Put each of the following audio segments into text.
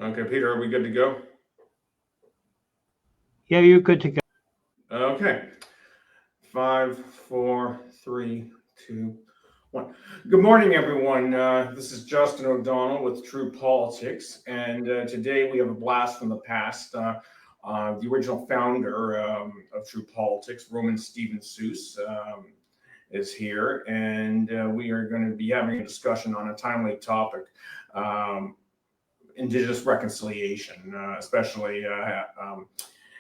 Okay, Peter, are we good to go? Yeah, you're good to go. Okay. 5, 4, 3, 2, 1. Good morning, everyone. This is Justin O'Donnell with True Politics, and today we have a blast from the past. The original founder of True Politics, Roman Steven Soos, is here, and we are going to be having a discussion on a timely topic. Indigenous reconciliation, especially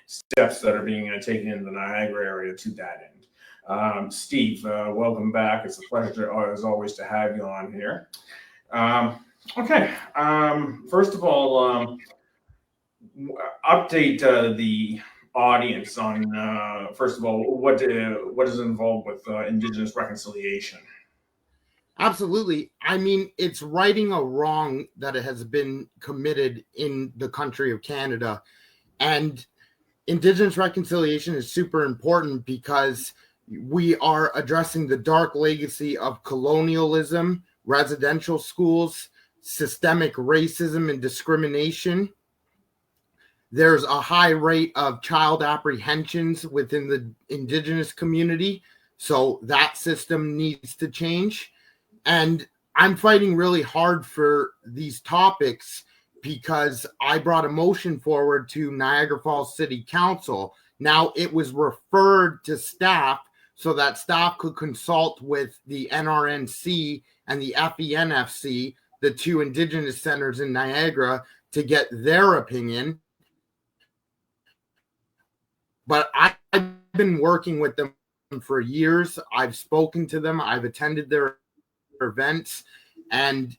steps that are being taken in the Niagara area to that end. Steve, welcome back. It's a pleasure, as always, to have you on here. Okay, first of all, update the audience on, first of all, what is involved with Indigenous reconciliation. Absolutely. I mean, it's righting a wrong that has been committed in the country of Canada. And Indigenous reconciliation is super important because we are addressing the dark legacy of colonialism, residential schools, systemic racism and discrimination. There's a high rate of child apprehensions within the Indigenous community. So that system needs to change. And I'm fighting really hard for these topics because I brought a motion forward to Niagara Falls City Council. Now it was referred to staff so that staff could consult with the NRNC and the FENFC, the two Indigenous centers in Niagara, to get their opinion. But I've been working with them for years. I've spoken to them. I've attended their events, and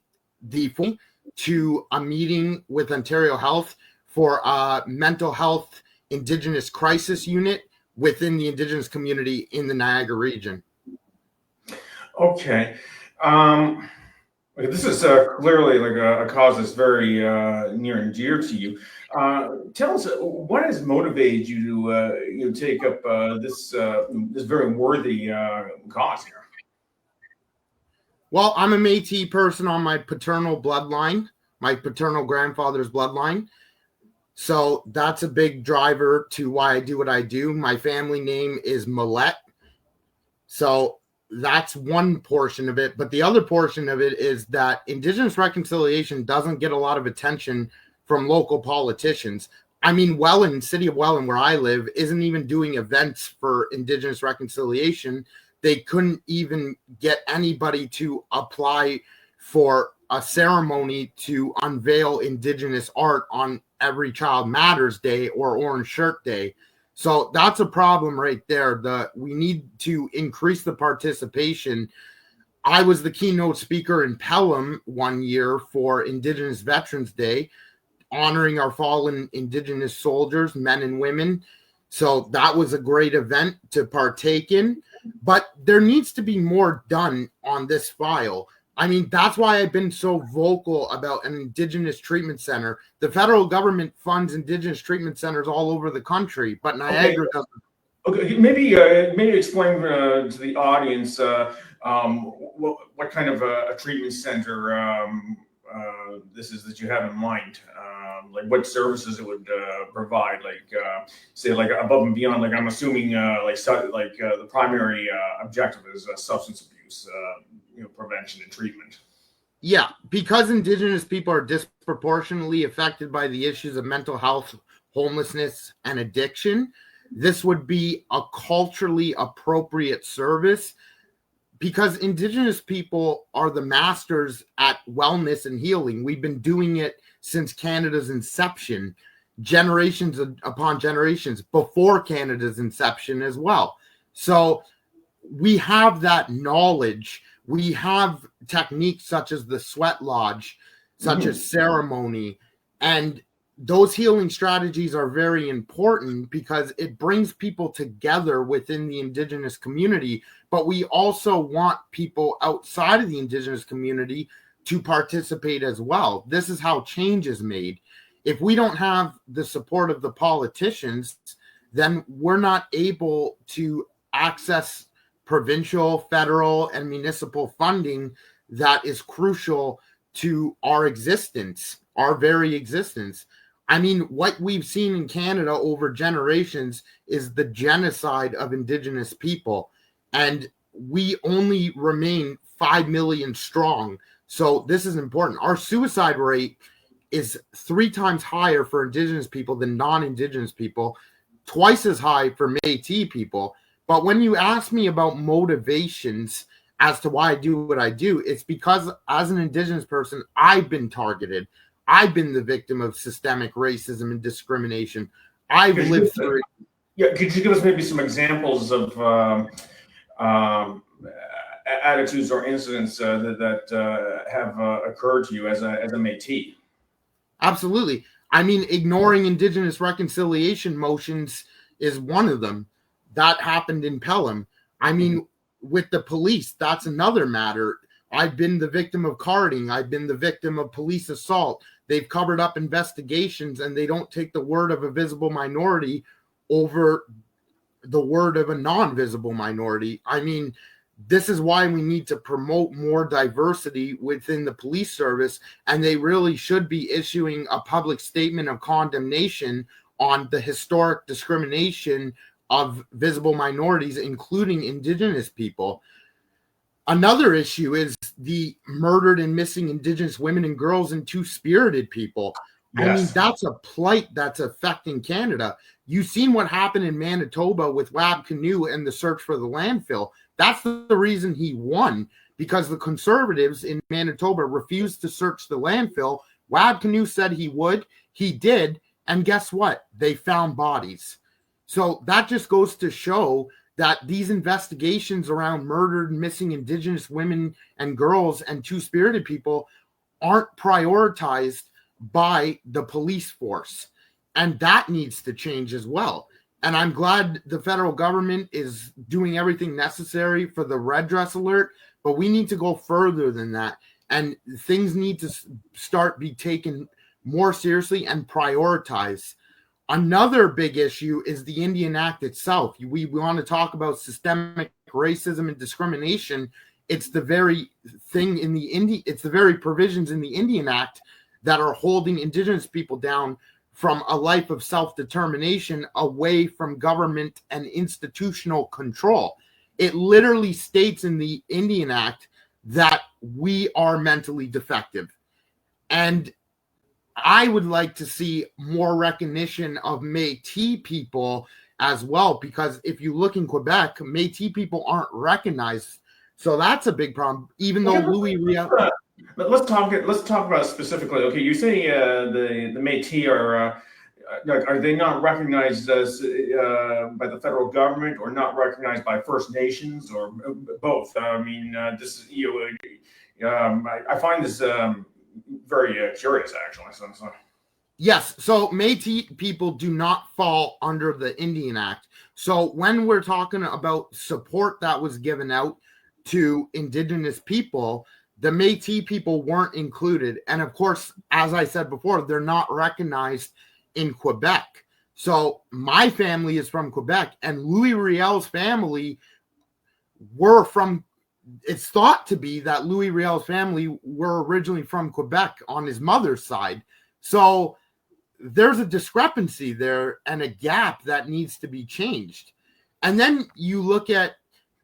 to a meeting with Ontario Health for a mental health Indigenous crisis unit within the Indigenous community in the Niagara region. Okay. This is clearly like a cause that's very near and dear to you. Tell us, what has motivated you to take up this very worthy cause here? Well, I'm a Métis person on my paternal bloodline, my paternal grandfather's bloodline. So that's a big driver to why I do what I do. My family name is Millette. So that's one portion of it. But the other portion of it is that Indigenous reconciliation doesn't get a lot of attention from local politicians. I mean, Welland, city of Welland, where I live, isn't even doing events for Indigenous reconciliation. They couldn't even get anybody to apply for a ceremony to unveil Indigenous art on every Child Matters Day or Orange Shirt Day. So that's a problem right there. We need to increase the participation. I was the keynote speaker in Pelham one year for Indigenous Veterans Day, honoring our fallen Indigenous soldiers, men and women. So that was a great event to partake in. But there needs to be more done on this file. I mean, that's why I've been so vocal about an Indigenous treatment center. The federal government funds Indigenous treatment centers all over the country, but Niagara doesn't. Okay, maybe explain to the audience what kind of a treatment center this is that you have in mind. Like what services it would provide, like say like above and beyond. Like I'm assuming the primary objective is substance abuse, prevention and treatment. Yeah, because Indigenous people are disproportionately affected by the issues of mental health, homelessness, and addiction. This would be a culturally appropriate service because Indigenous people are the masters at wellness and healing. We've been doing it since Canada's inception, generations upon generations before Canada's inception as well. So we have that knowledge. We have techniques such as the sweat lodge, such as ceremony, and those healing strategies are very important because it brings people together within the Indigenous community, but we also want people outside of the Indigenous community to participate as well. This is how change is made. If we don't have the support of the politicians, then we're not able to access provincial, federal, and municipal funding that is crucial to our existence. our very existence. I mean, what we've seen in Canada over generations is the genocide of Indigenous people, and we only remain 5 million strong. So this is important. Our suicide rate is 3 times higher for Indigenous people than non-Indigenous people, twice as high for Métis people. But when you ask me about motivations as to why I do what I do, it's because as an Indigenous person, I've been targeted. I've been the victim of systemic racism and discrimination. I've lived through it. Yeah, could you give us maybe some examples of attitudes or incidents that have occurred to you as a Métis? Absolutely. I mean, ignoring Indigenous reconciliation motions is one of them. That happened in Pelham. I mean, with the police, that's another matter. I've been the victim of carding. I've been the victim of police assault. They've covered up investigations, and they don't take the word of a visible minority over the word of a non-visible minority. I mean, this is why we need to promote more diversity within the police service, and they really should be issuing a public statement of condemnation on the historic discrimination of visible minorities, including Indigenous people. Another issue is the murdered and missing Indigenous women and girls and two-spirited people. Yes. I mean, that's a plight that's affecting Canada. You've seen what happened in Manitoba with Wab Canoe and the search for the landfill. That's the reason he won, because the Conservatives in Manitoba refused to search the landfill. Wab Canoe said he would. He did. And guess what? They found bodies. So that just goes to show that these investigations around murdered and missing Indigenous women and girls and two-spirited people aren't prioritized by the police force. And that needs to change as well. And I'm glad the federal government is doing everything necessary for the red dress alert, but we need to go further than that. And things need to start be taken more seriously and prioritized. Another big issue is the Indian Act itself. We want to talk about systemic racism and discrimination. It's the very thing in it's the very provisions in the Indian Act that are holding Indigenous people down from a life of self-determination away from government and institutional control. It literally states in the Indian Act that we are mentally defective. And I would like to see more recognition of Métis people as well, because if you look in Quebec, Métis people aren't recognized. So that's a big problem, even though Louis Riel... But let's talk about it specifically. Okay, you say the Métis are they not recognized as by the federal government, or not recognized by First Nations, or both? I mean, this is I find this very curious, actually. So. Yes, so Métis people do not fall under the Indian Act. So when we're talking about support that was given out to Indigenous people, the Métis people weren't included. And of course, as I said before, they're not recognized in Quebec. So my family is from Quebec, and Louis Riel's family were from, it's thought to be that Louis Riel's family were originally from Quebec on his mother's side. So there's a discrepancy there and a gap that needs to be changed. And then you look at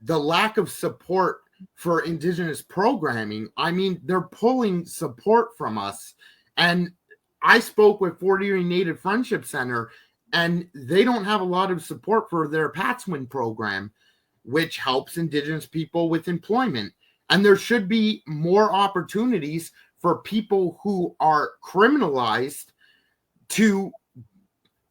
the lack of support for Indigenous programming. I mean, they're pulling support from us. And I spoke with Fort Erie Native Friendship Center, and they don't have a lot of support for their Patswin program, which helps Indigenous people with employment. And there should be more opportunities for people who are criminalized to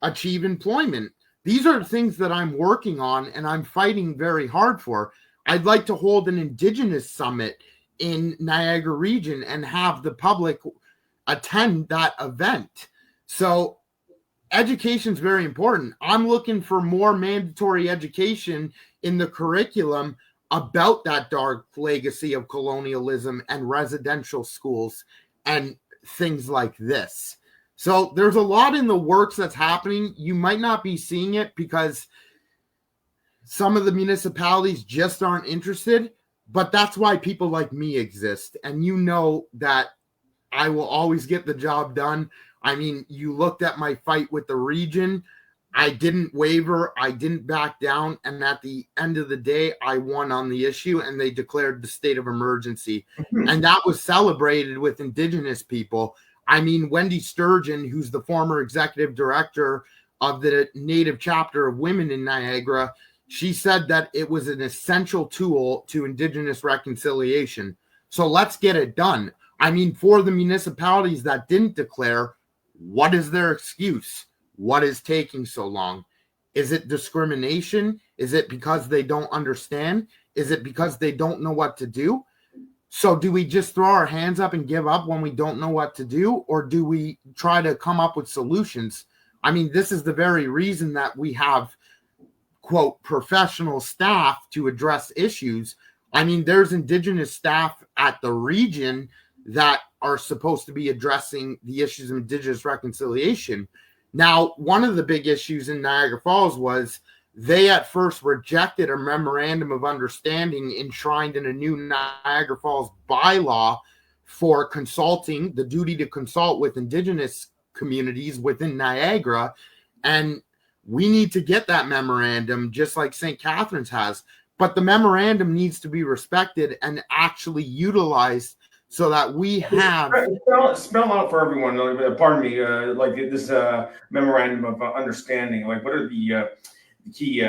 achieve employment. These are things that I'm working on and I'm fighting very hard for. I'd like to hold an Indigenous summit in Niagara Region and have the public attend that event. So education is very important. I'm looking for more mandatory education in the curriculum about that dark legacy of colonialism and residential schools and things like this. So there's a lot in the works that's happening. You might not be seeing it because some of the municipalities just aren't interested, but that's why people like me exist. And you know that I will always get the job done. I mean, you looked at my fight with the region. I didn't waver. I didn't back down. And at the end of the day, I won on the issue, and they declared the state of emergency. And that was celebrated with Indigenous people. I mean, Wendy Sturgeon, who's the former executive director of the Native chapter of Women in Niagara, she said that it was an essential tool to Indigenous reconciliation. So let's get it done. I mean, for the municipalities that didn't declare, what is their excuse? What is taking so long? Is it discrimination? Is it because they don't understand? Is it because they don't know what to do? So do we just throw our hands up and give up when we don't know what to do? Or do we try to come up with solutions? I mean, this is the very reason that we have, quote, professional staff to address issues. I mean, there's Indigenous staff at the region that are supposed to be addressing the issues of Indigenous reconciliation. Now, one of the big issues in Niagara Falls was they at first rejected a memorandum of understanding enshrined in a new Niagara Falls bylaw for consulting, the duty to consult with Indigenous communities within Niagara. And we need to get that memorandum just like St. Catharines has. But the memorandum needs to be respected and actually utilized so that we have spell out for everyone. Pardon me. Like this memorandum of understanding. Like, what are the key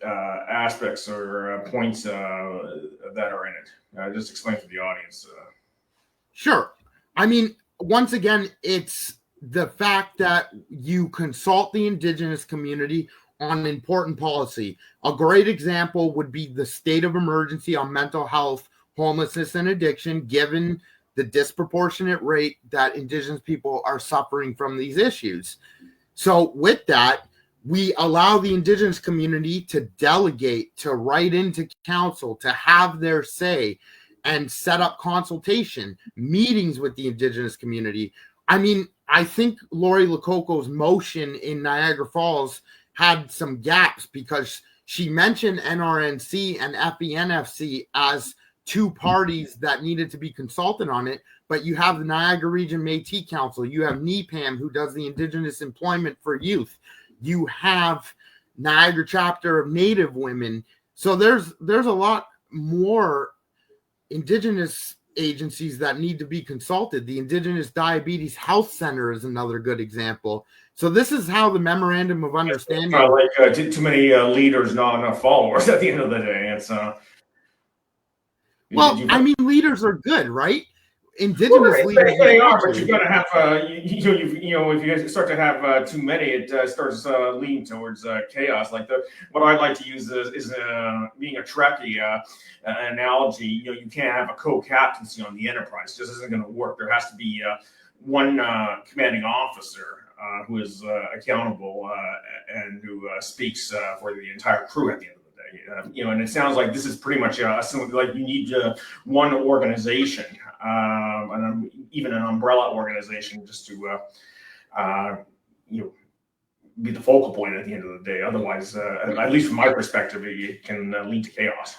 aspects or points that are in it? Just explain to the audience. Sure. I mean, once again, it's the fact that you consult the Indigenous community on important policy. A great example would be the state of emergency on mental health, homelessness, and addiction, given the disproportionate rate that Indigenous people are suffering from these issues. So with that, we allow the Indigenous community to delegate, to write into council, to have their say, and set up consultation, meetings with the Indigenous community. I mean, I think Lori Lococo's motion in Niagara Falls had some gaps because she mentioned NRNC and FENFC as two parties that needed to be consulted on it, but you have the Niagara Region Métis Council, you have NEPAM, who does the Indigenous Employment for Youth, you have Niagara Chapter of Native Women. So there's a lot more Indigenous agencies that need to be consulted. The Indigenous Diabetes Health Center is another good example. So this is how the memorandum of understanding. It's not like too many leaders, not enough followers. At the end of the day, it's well, I mean, leaders are good, right? Indigenous leaders. They are, but you've got to have if you start to have too many, it starts leading towards chaos. Like what I like to use is being a Trekkie analogy. You can't have a co-captaincy on the Enterprise. It just isn't going to work. There has to be one commanding officer who is accountable and who speaks for the entire crew at the end of the day. And it sounds like this is pretty much like you need one organization, and even an umbrella organization, just to be the focal point at the end of the day. Otherwise, at least from my perspective, it can lead to chaos.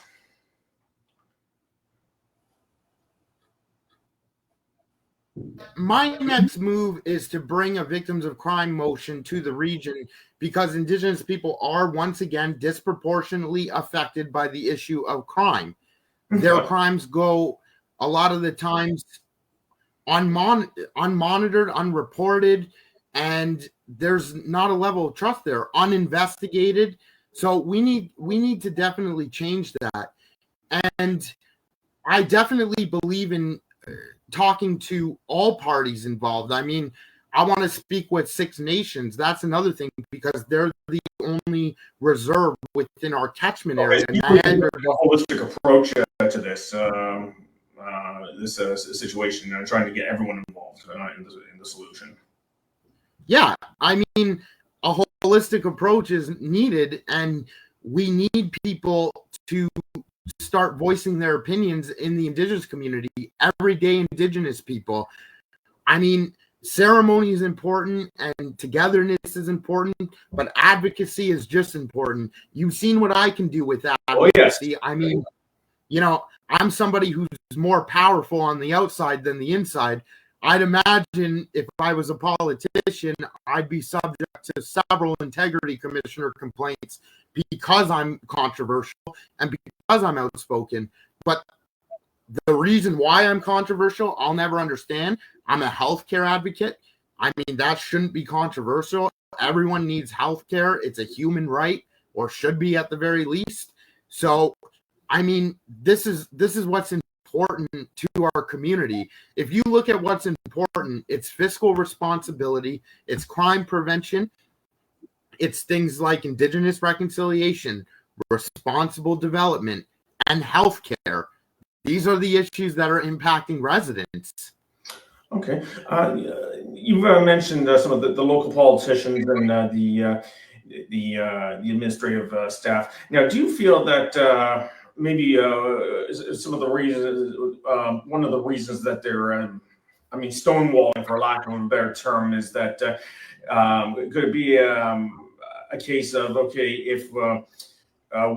My next move is to bring a victims of crime motion to the region because Indigenous people are once again disproportionately affected by the issue of crime. Their crimes go a lot of the times unmonitored, unreported, and there's not a level of trust there, uninvestigated. So we need to definitely change that. And I definitely believe in talking to all parties involved. I mean, I want to speak with Six Nations. That's another thing because they're the only reserve within our catchment area. A holistic approach to this situation and trying to get everyone involved in the solution. Yeah, I mean, a holistic approach is needed, and we need people to start voicing their opinions in the Indigenous community, everyday Indigenous people. I mean, ceremony is important and togetherness is important, but advocacy is just important. You've seen what I can do with advocacy. Oh, yes. I mean, I'm somebody who's more powerful on the outside than the inside. I'd imagine if I was a politician, I'd be subject to several integrity commissioner complaints because I'm controversial and because I'm outspoken. But the reason why I'm controversial, I'll never understand. I'm a healthcare advocate. I mean, that shouldn't be controversial. Everyone needs healthcare. It's a human right, or should be at the very least. So, I mean, this is what's important to our community. If you look at what's important, it's fiscal responsibility, it's crime prevention, it's things like Indigenous reconciliation, responsible development, and healthcare. These are the issues that are impacting residents. Okay. You've mentioned some of the local politicians and the administrative staff. Now, do you feel that maybe some of the reasons, one of the reasons that they're, stonewalling, for lack of a better term, is that could it be a case of, okay, if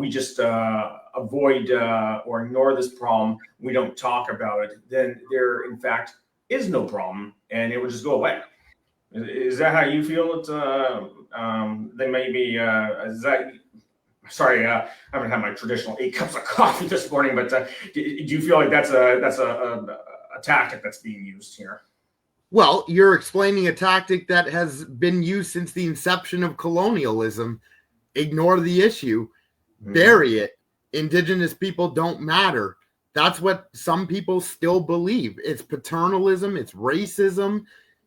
we just avoid or ignore this problem, we don't talk about it, then there, in fact, is no problem, and it would just go away. Is that how you feel it? They may be. Is that? Sorry, I haven't had my traditional 8 cups of coffee this morning, but do you feel like that's a tactic that's being used here? Well, you're explaining a tactic that has been used since the inception of colonialism. Ignore the issue, bury it. Indigenous people don't matter. That's what some people still believe. It's paternalism, it's racism.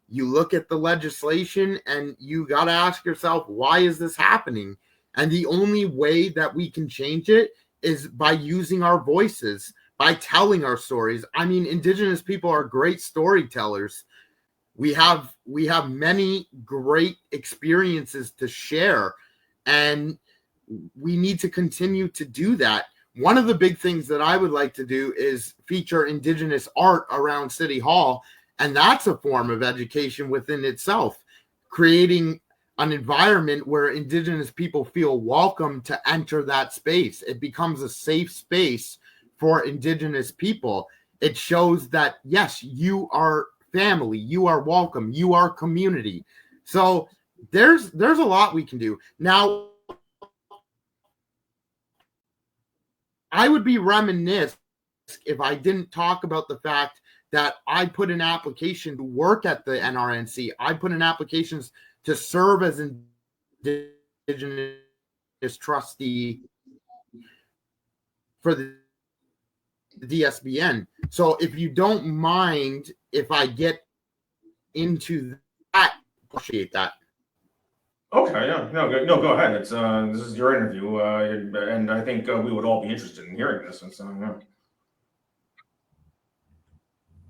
You look at the legislation and you got to ask yourself, why is this happening? And the only way that we can change it is by using our voices, by telling our stories. I mean, Indigenous people are great storytellers. We have many great experiences to share, and we need to continue to do that. One of the big things that I would like to do is feature Indigenous art around City Hall, and that's a form of education within itself, creating an environment where Indigenous people feel welcome to enter that space. It becomes a safe space for Indigenous people. It shows that, yes, you are family, you are welcome, you are community. So there's a lot we can do. Now, I would be remiss if I didn't talk about the fact that I put an application to work at the NRNC. I put in applications to serve as Indigenous trustee for the DSBN. So if you don't mind if I get into that, appreciate that. Okay, yeah, go ahead. It's this is your interview, and I think we would all be interested in hearing this. And so, yeah.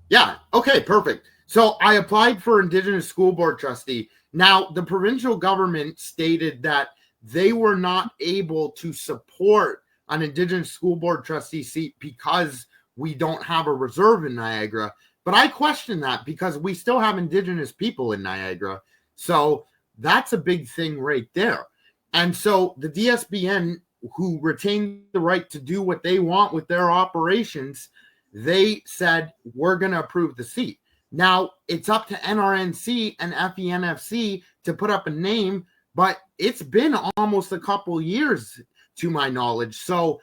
Yeah. Okay. Perfect. So I applied for Indigenous School Board trustee. Now, the provincial government stated that they were not able to support an Indigenous School Board trustee seat because we don't have a reserve in Niagara. But I question that because we still have Indigenous people in Niagara. So that's a big thing right there. And so the DSBN, who retain the right to do what they want with their operations, they said, we're going to approve the seat. Now, it's up to NRNC and FENFC to put up a name, but it's been almost a couple years to my knowledge. So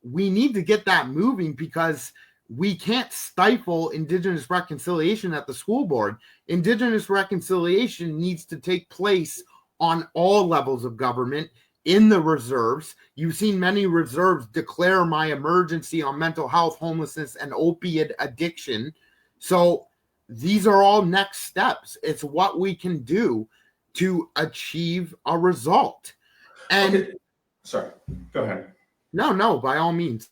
we need to get that moving because we can't stifle Indigenous reconciliation at the school board. Indigenous reconciliation needs to take place on all levels of government, in the reserves. You've seen many reserves declare my emergency on mental health, homelessness, and opiate addiction. So these are all next steps. It's what we can do to achieve a result. And okay. Sorry, go ahead. No, by all means.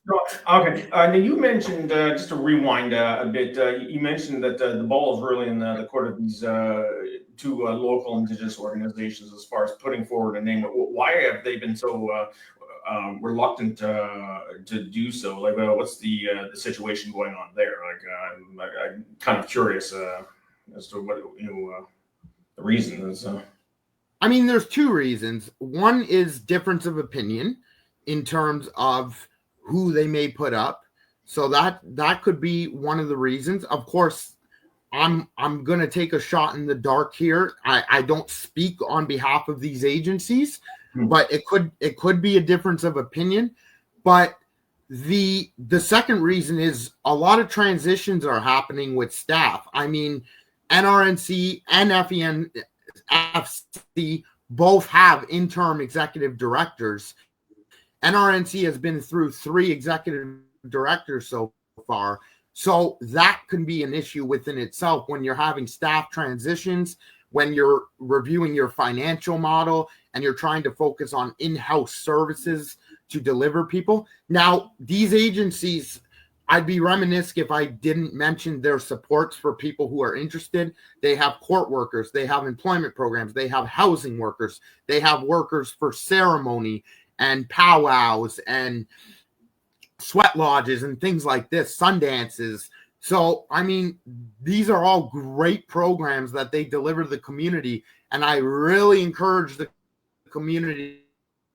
Okay. Now you mentioned, just to rewind a bit, you mentioned that the ball is really in the court of these two local Indigenous organizations as far as putting forward a name. Why have they been so reluctant to do so? Like, what's the situation going on there? Like, I'm kind of curious as to what the reason is. I mean, there's two reasons. One is difference of opinion in terms of who they may put up. So that could be one of the reasons. Of course, I'm going to take a shot in the dark here. I don't speak on behalf of these agencies, but it could be a difference of opinion. But the second reason is a lot of transitions are happening with staff. I mean, NRNC and FENFC both have interim executive directors. NRNC has been through 3 executive directors so far. So that can be an issue within itself when you're having staff transitions, when you're reviewing your financial model and you're trying to focus on in-house services to deliver people. Now, these agencies, I'd be remiss if I didn't mention their supports for people who are interested. They have court workers, they have employment programs, they have housing workers, they have workers for ceremony and powwows and sweat lodges and things like this, sun dances. So, I mean, these are all great programs that they deliver to the community. And I really encourage the community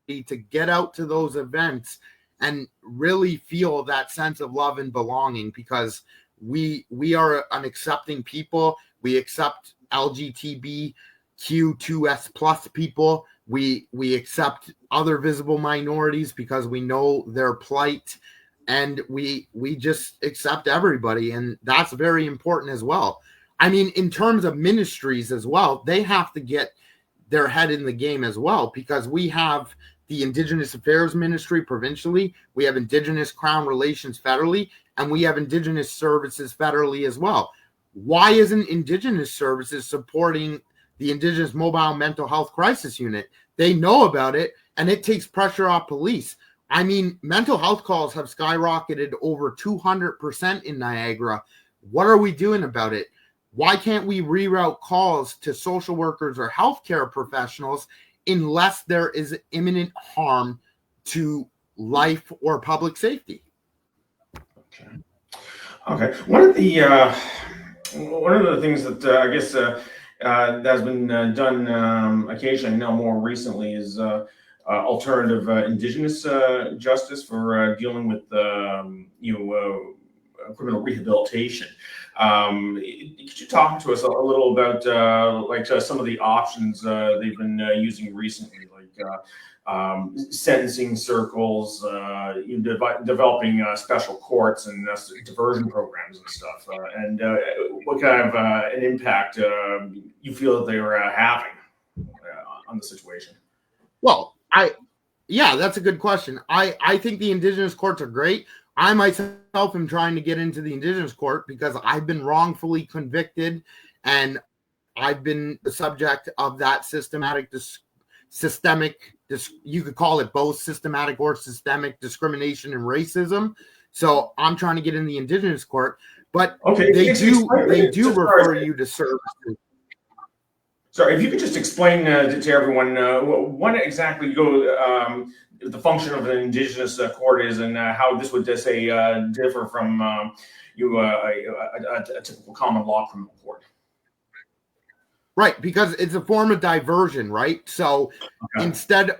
to get out to those events and really feel that sense of love and belonging, because we are an accepting people. We accept LGBTQ2S plus people. We accept other visible minorities because we know their plight, and we just accept everybody, and that's very important as well. I mean, in terms of ministries as well, they have to get their head in the game as well, because we have the Indigenous Affairs Ministry provincially, we have Indigenous Crown Relations federally, and we have Indigenous Services federally as well. Why isn't Indigenous Services supporting the Indigenous Mobile Mental Health Crisis Unit? They know about it, and it takes pressure off police. I mean, mental health calls have skyrocketed over 200% in Niagara. What are we doing about it? Why can't we reroute calls to social workers or healthcare professionals unless there is imminent harm to life or public safety? Okay. One of the things that I guess that has been done occasionally, now more recently, is alternative Indigenous justice for dealing with criminal rehabilitation. Could you talk to us a little about some of the options they've been using recently, like sentencing circles, developing special courts and diversion programs and stuff, and what kind of an impact you feel that they are having on the situation? Well, that's a good question. I think the Indigenous courts are great. I myself am trying to get into the Indigenous court because I've been wrongfully convicted, and I've been the subject of that systematic, you could call it both systematic or systemic discrimination and racism. So I'm trying to get in the Indigenous court, but they do refer you to services. Sorry, if you could just explain to everyone what exactly the function of an Indigenous court is, and how this would differ from a typical common law criminal court. Right, because it's a form of diversion, right? So instead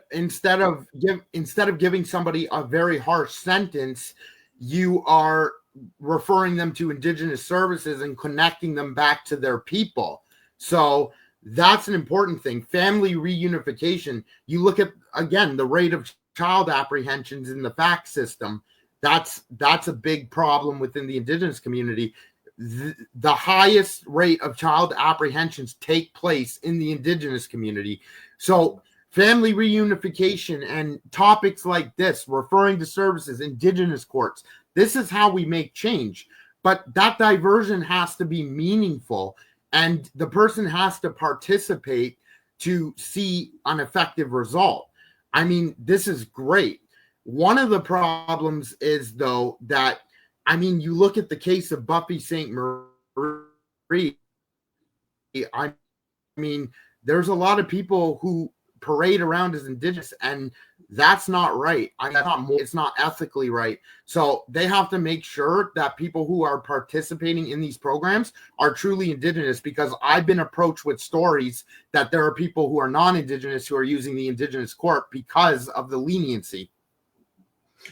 of giving somebody a very harsh sentence, you are referring them to Indigenous services and connecting them back to their people. So that's an important thing. Family reunification. You look at, again, the rate of child apprehensions in the FACT system. That's a big problem within the Indigenous community. The highest rate of child apprehensions take place in the Indigenous community. So family reunification and topics like this, referring to services, Indigenous courts, this is how we make change. But that diversion has to be meaningful, and the person has to participate to see an effective result. I mean, this is great. One of the problems is, though, that, I mean, you look at the case of Buffy St. Marie. I mean, there's a lot of people who parade around as Indigenous, and that's not right. It's not ethically right. So they have to make sure that people who are participating in these programs are truly Indigenous, because I've been approached with stories that there are people who are non-Indigenous who are using the Indigenous court because of the leniency.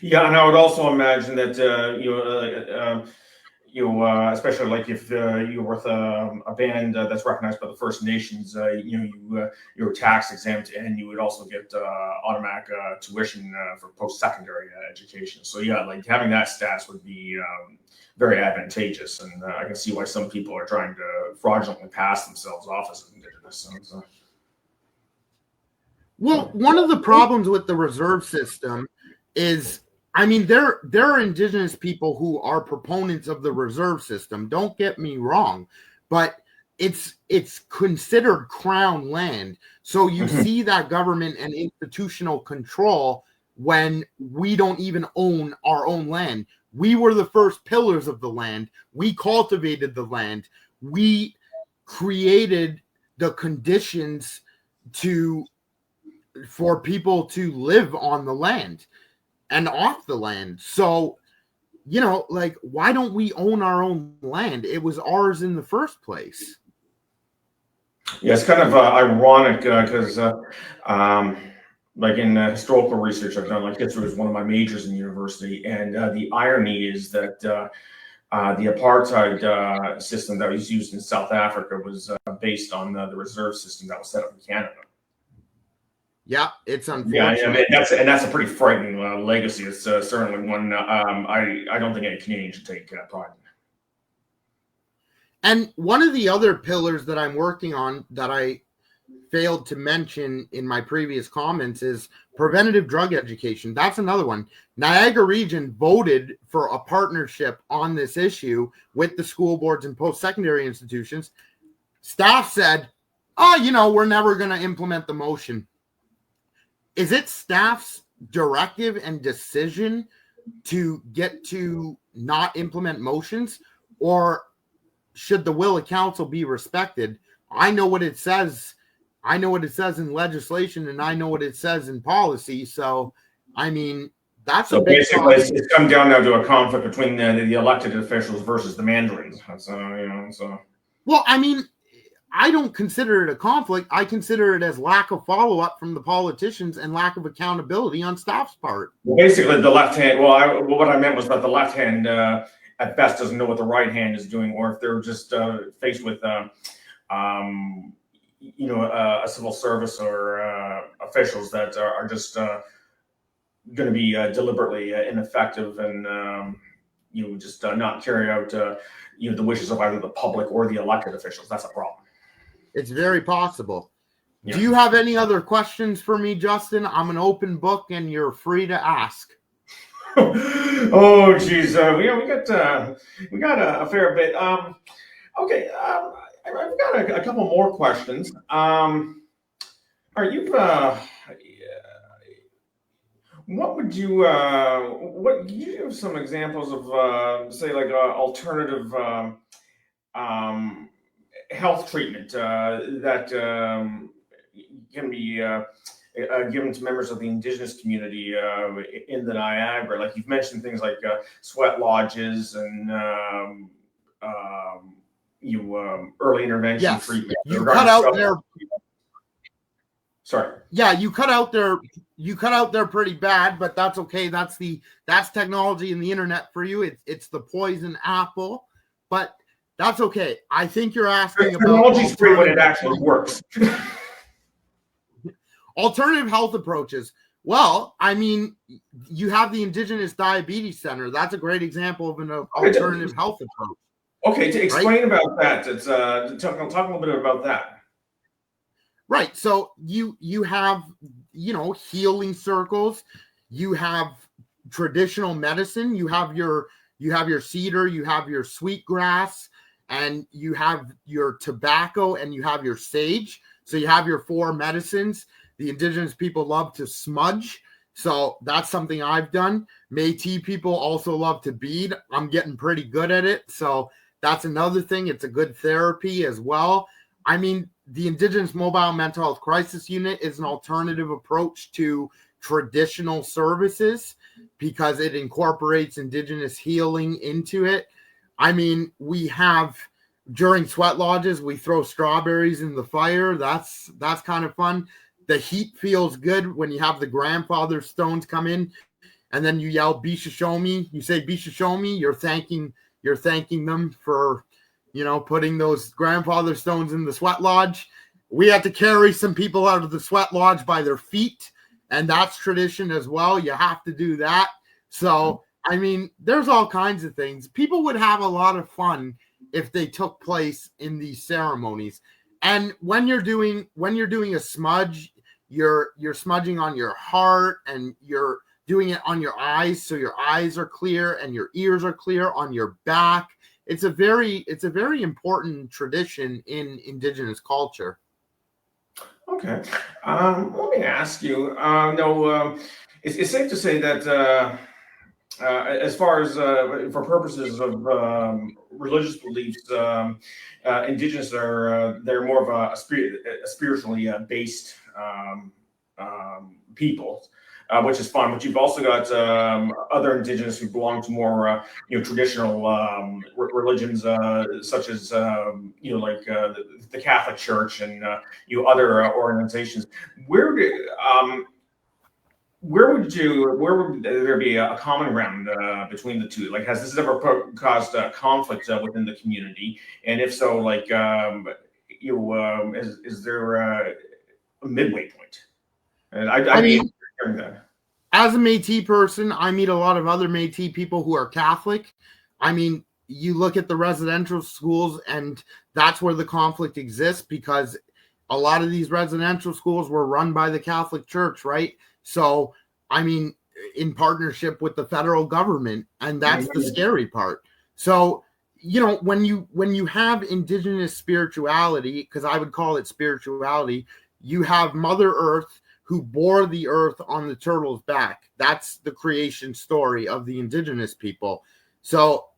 Yeah, and I would also imagine that especially like if you're with a band that's recognized by the First Nations, you're tax exempt, and you would also get automatic tuition for post-secondary education. So yeah, like having that status would be very advantageous, and I can see why some people are trying to fraudulently pass themselves off as Indigenous. Well, one of the problems with the reserve system is, I mean, there are Indigenous people who are proponents of the reserve system. Don't get me wrong, but it's considered crown land. So you see that government and institutional control when we don't even own our own land. We were the first pillars of the land. We cultivated the land. We created the conditions for people to live on the land and off the land. So, like, why don't we own our own land? It was ours in the first place. Yeah, it's kind of ironic because, like in historical research I've done, like history was one of my majors in university, and the irony is that the apartheid system that was used in South Africa was based on the reserve system that was set up in Canada. Yeah, it's unfortunate. Yeah, I mean, that's a pretty frightening legacy. It's certainly one I don't think any Canadian should take pride in. And one of the other pillars that I'm working on that I failed to mention in my previous comments is preventative drug education. That's another one. Niagara Region voted for a partnership on this issue with the school boards and post-secondary institutions. Staff said, we're never going to implement the motion. Is it staff's directive and decision to get to not implement motions, or should the will of council be respected? I know what it says. I know what it says in legislation, and I know what it says in policy. So, I mean, that's so basically it's come down now to a conflict between the elected officials versus the mandarins. So. Well, I mean, I don't consider it a conflict. I consider it as lack of follow-up from the politicians and lack of accountability on staff's part. Well, basically, the left hand. What I meant was that the left hand, at best, doesn't know what the right hand is doing, or if they're just faced with, a civil service or officials that are just going to be deliberately ineffective and just not carry out the wishes of either the public or the elected officials. That's a problem. It's very possible. Yeah. Do you have any other questions for me, Justin? I'm an open book, and you're free to ask. Oh, geez, we got a fair bit. Okay, I've got a couple more questions. Are you? What would you? What you have some examples of, say, like alternative health treatment that can be given to members of the Indigenous community in the Niagara? Like you've mentioned things like sweat lodges and early intervention treatment. You cut out there. Sorry. Yeah, you cut out there. You cut out there pretty bad, but that's okay. That's technology and the internet for you. It's the poison apple, but that's okay. I think you're asking about technology's great when it actually works. Alternative health approaches. Well, I mean, you have the Indigenous Diabetes Center. That's a great example of an alternative health approach. Okay, to explain about that. It's talk a little bit about that. Right. So you have healing circles. You have traditional medicine. You have your cedar. You have your sweetgrass, and you have your tobacco, and you have your sage. So you have your four medicines. The Indigenous people love to smudge. So that's something I've done. Métis people also love to bead. I'm getting pretty good at it. So that's another thing. It's a good therapy as well. I mean, the Indigenous Mobile Mental Health Crisis Unit is an alternative approach to traditional services because it incorporates Indigenous healing into it. I mean, we have during sweat lodges, we throw strawberries in the fire. That's kind of fun. The heat feels good when you have the grandfather stones come in and then you yell Bishishomi, you say Bishishomi, you're thanking them for, putting those grandfather stones in the sweat lodge. We had to carry some people out of the sweat lodge by their feet, and that's tradition as well. You have to do that. So, I mean, there's all kinds of things. People would have a lot of fun if they took place in these ceremonies. And when you're doing a smudge, you're smudging on your heart, and you're doing it on your eyes, so your eyes are clear and your ears are clear, on your back. It's a very important tradition in Indigenous culture. Okay. Let me ask you. No, it's safe to say that as far as for purposes of religious beliefs, Indigenous are they're more of a spiritually based people. Which is fun, but you've also got other Indigenous who belong to more, traditional religions, such as, like the Catholic Church and other organizations. Where would there be a common ground between the two? Like, has this ever caused conflict within the community? And if so, like, is there a midway point? And I'd be interested in hearing that. As a Métis person, I meet a lot of other Métis people who are Catholic. I mean, you look at the residential schools, and that's where the conflict exists, because a lot of these residential schools were run by the Catholic Church, right? So, I mean, in partnership with the federal government, and that's the scary part. So, when you have Indigenous spirituality, because I would call it spirituality, you have Mother Earth, who bore the earth on the turtle's back. That's the creation story of the Indigenous people. So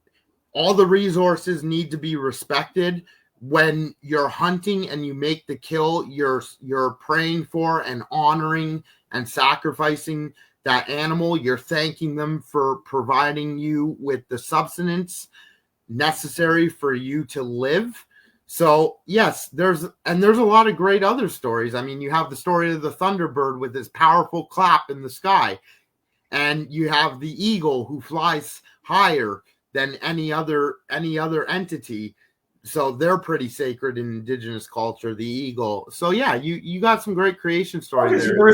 all the resources need to be respected. When you're hunting and you make the kill, you're praying for and honoring and sacrificing that animal. You're thanking them for providing you with the substance necessary for you to live. So yes, there's a lot of great other stories. I mean, you have the story of the Thunderbird with his powerful clap in the sky, and you have the eagle who flies higher than any other entity. So they're pretty sacred in Indigenous culture, the eagle. So yeah, you got some great creation stories there. In other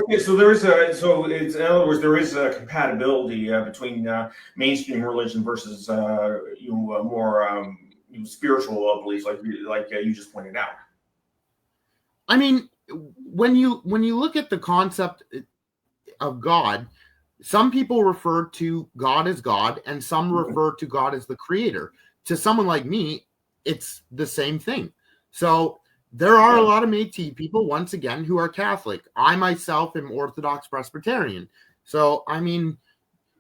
words, there is a compatibility between mainstream religion versus more spiritual beliefs, like you just pointed out. I mean, when you look at the concept of God, some people refer to God as God, and some refer to God as the creator. To someone like me, it's the same thing. So there are a lot of Métis people, once again, who are Catholic. I myself am Orthodox Presbyterian. So, I mean,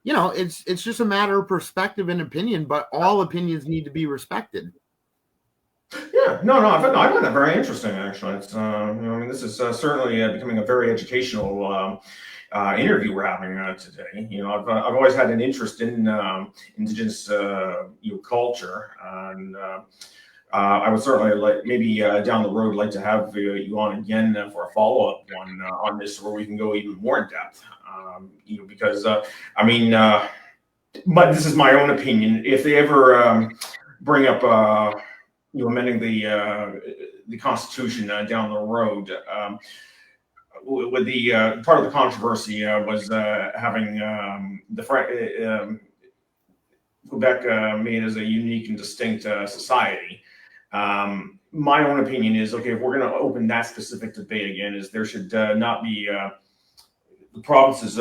it's just a matter of perspective and opinion, but all opinions need to be respected. Yeah, no, I find that very interesting. Actually, it's I mean, this is certainly becoming a very educational interview we're having today. I've always had an interest in Indigenous culture, and I would certainly maybe down the road like to have you on again for a follow-up one on this, where we can go even more in depth. Because I mean, but this is my own opinion. If they ever bring up amending the Constitution down the road, with the part of the controversy was having Quebec made as a unique and distinct society. My own opinion is, okay, if we're going to open that specific debate again, is there should not be the provinces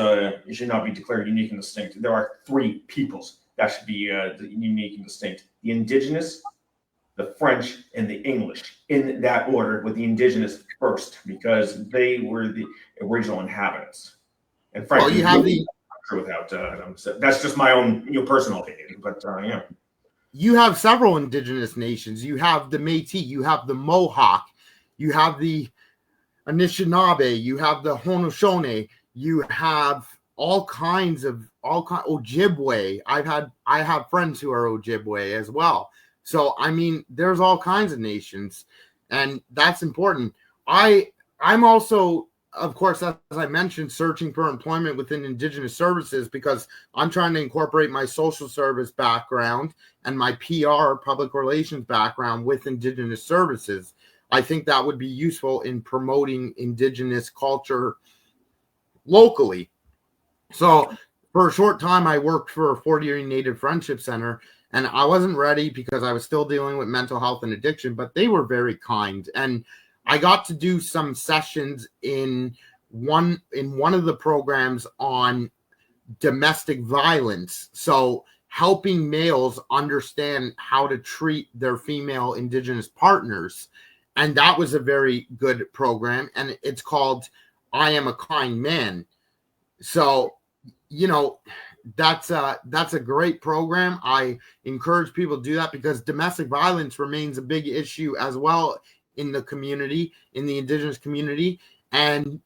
should not be declared unique and distinct. There are three peoples that should be unique and distinct: the Indigenous, the French, and the English, in that order, with the Indigenous first, because they were the original inhabitants. And frankly, you have without that's just my own personal opinion, but yeah. You have several Indigenous nations. You have the Métis, you have the Mohawk, you have the Anishinaabe, you have the Haudenosaunee, you have all kinds Ojibwe. I have friends who are Ojibwe as well. So I mean, there's all kinds of nations, and that's important. I'm also of course, as I mentioned, searching for employment within Indigenous services, because I'm trying to incorporate my social service background and my PR, public relations background with Indigenous services. I think that would be useful in promoting Indigenous culture locally. So for a short time, I worked for a 40-year Native Friendship Center, and I wasn't ready because I was still dealing with mental health and addiction, but they were very kind. And I got to do some sessions in one of the programs on domestic violence. So helping males understand how to treat their female Indigenous partners. And that was a very good program. And it's called I Am a Kind Man. So, that's a great program. I encourage people to do that because domestic violence remains a big issue as well in the community, in the Indigenous community. And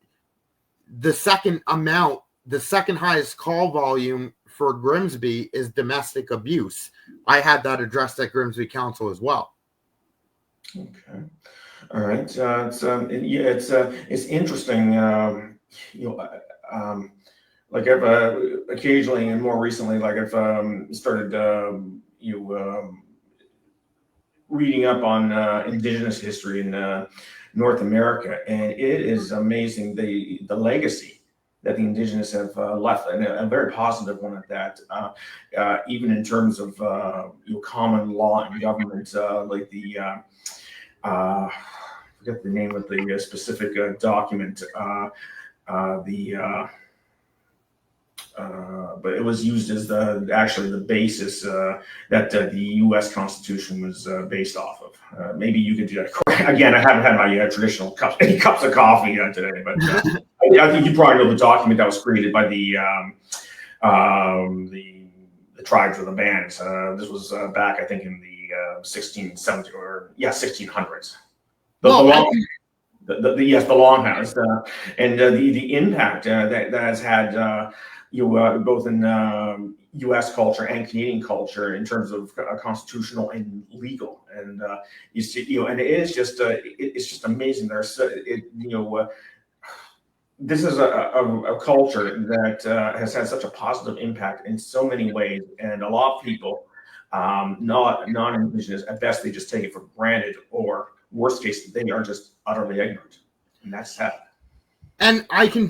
the second highest call volume for Grimsby is domestic abuse. I had that addressed at Grimsby Council as well. Okay. All right. It's interesting. Like I've occasionally and more recently, like I've started reading up on Indigenous history in North America, and it is amazing the legacy that the Indigenous have left, and a very positive one at that. Even in terms of common law and government, like the I forget the name of the specific document. But it was used as the basis that the U.S. Constitution was based off of. Maybe you could do that. Again, I haven't had my traditional cups of coffee today, but I think you probably know the document that was created by the tribes or the bands. This was back, I think, in the 1670s or 1600s. The Longhouse, and the impact that has had both in U.S. culture and Canadian culture in terms of constitutional and legal, and you see, and it is just it's just amazing. There's this is a culture that has had such a positive impact in so many ways, and a lot of people, non-Indigenous, at best they just take it for granted, or worst case, they are just utterly ignorant, and that's sad. And I can